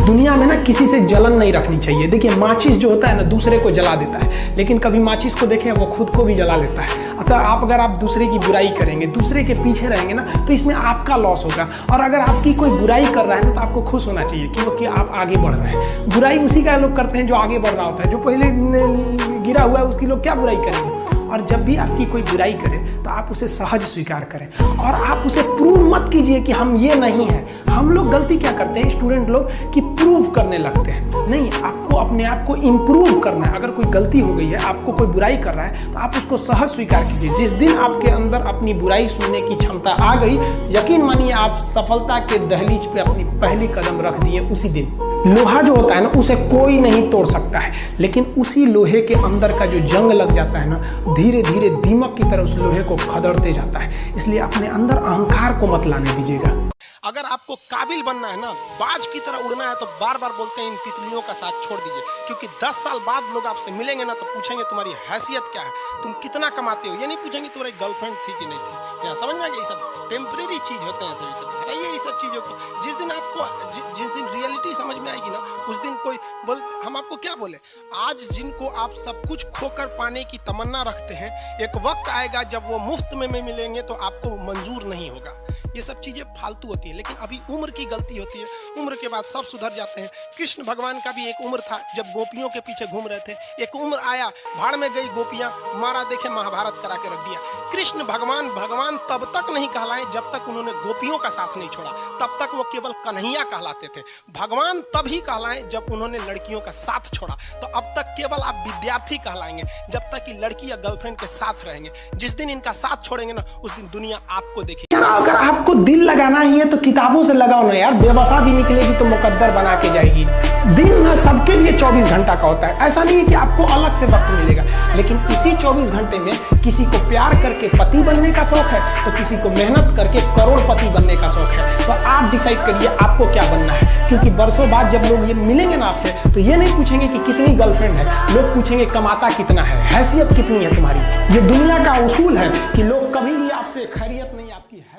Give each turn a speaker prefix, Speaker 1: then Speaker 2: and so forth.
Speaker 1: दुनिया में ना किसी से जलन नहीं रखनी चाहिए। देखिए माचिस जो होता है ना दूसरे को जला देता है, लेकिन कभी माचिस को देखें वो खुद को भी जला लेता है। अतः अगर आप दूसरे की बुराई करेंगे, दूसरे के पीछे रहेंगे ना, तो इसमें आपका लॉस होगा। और अगर आपकी कोई बुराई कर रहा है ना तो आपको खुश होना चाहिए कि आप आगे बढ़ रहे हैं। बुराई उसी का लोग करते हैं जो आगे बढ़ रहा होता है। जो पहले गिरा हुआ है उसकी लोग क्या बुराई करेंगे। और जब भी आपकी कोई बुराई करे तो आप उसे सहज स्वीकार करें और आप उसे प्रूव मत कीजिए कि हम ये नहीं हैं। हम लोग गलती क्या करते हैं स्टूडेंट लोग कि प्रूव करने लगते हैं। नहीं, आपको अपने आप को इम्प्रूव करना है। अगर कोई गलती हो गई है, आपको कोई बुराई कर रहा है, तो आप उसको सहज स्वीकार कीजिए। जिस दिन आपके अंदर अपनी बुराई सुनने की क्षमता आ गई, यकीन मानिए आप सफलता के दहलीज पे अपनी पहली कदम रख दिए उसी दिन। लोहा जो होता है ना उसे कोई नहीं तोड़ सकता है, लेकिन उसी लोहे के अंदर का जो जंग लग जाता है ना, धीरे धीरे दीमक की तरह उस लोहे को खदड़ते जाता है। इसलिए अपने अंदर अहंकार को मत लाने दीजिएगा।
Speaker 2: अगर आपको काबिल बनना है ना, बाज की तरह उड़ना है, तो बार बार बोलते हैं इन तितलियों का साथ छोड़ दीजिए। क्योंकि 10 साल बाद लोग आपसे मिलेंगे ना तो पूछेंगे तुम्हारी हैसियत क्या है, तुम कितना कमाते हो। ये नहीं पूछेंगे तुम्हारी गर्लफ्रेंड थी कि नहीं थी। समझ में आ गया? ये सब टेम्परेरी चीज होते हैं। सभी सब हटाइए ये सब चीजों को। जिस दिन आपको जिस दिन रियलिटी समझ में आएगी ना, उस दिन कोई हम आपको क्या बोले। आज जिनको आप सब कुछ खोकर पाने की तमन्ना रखते हैं, एक वक्त आएगा जब वो मुफ्त में मिलेंगे तो आपको मंजूर नहीं होगा। ये सब चीजें फालतू होती है, लेकिन अभी उम्र की गलती होती है। उम्र के बाद सब सुधर जाते हैं। कृष्ण भगवान का भी एक उम्र था जब गोपियों के पीछे घूम रहे थे। एक उम्र आया, भाड़ में गई गोपियां, मारा देखे महाभारत करा के रख दिया। कृष्ण भगवान तब तक नहीं कहलाए जब तक उन्होंने गोपियों का साथ नहीं छोड़ा। तब तक वो केवल कन्हैया कहलाते थे। भगवान तभी कहलाए जब उन्होंने लड़कियों का साथ छोड़ा। तो अब तक केवल आप विद्यार्थी कहलाएंगे जब तक कि लड़की या गर्लफ्रेंड के साथ रहेंगे। जिस दिन इनका साथ छोड़ेंगे ना, उस दिन दुनिया आपको देखेगी।
Speaker 1: अगर आपको दिल लगाना ही है तो किताबों से लगाओ ना यार। बेवफा भी निकलेगी तो मुकद्दर बना के जाएगी। दिन ना सबके लिए 24 घंटा का होता है। ऐसा नहीं है कि आपको अलग से वक्त मिलेगा, लेकिन इसी 24 घंटे में किसी को प्यार करके पति बनने का शौक है तो किसी को मेहनत करके करोड़पति बनने का शौक है। तो आप डिसाइड करिए आपको क्या बनना है। क्योंकि बरसों बाद जब लोग ये मिलेंगे ना आपसे, तो ये नहीं पूछेंगे कि कितनी गर्लफ्रेंड है, लोग पूछेंगे कमाता कितना है, हैसियत कितनी है तुम्हारी। ये दुनिया का उसूल है कि लोग कभी भी आपसे खैरियत नहीं आपकी है।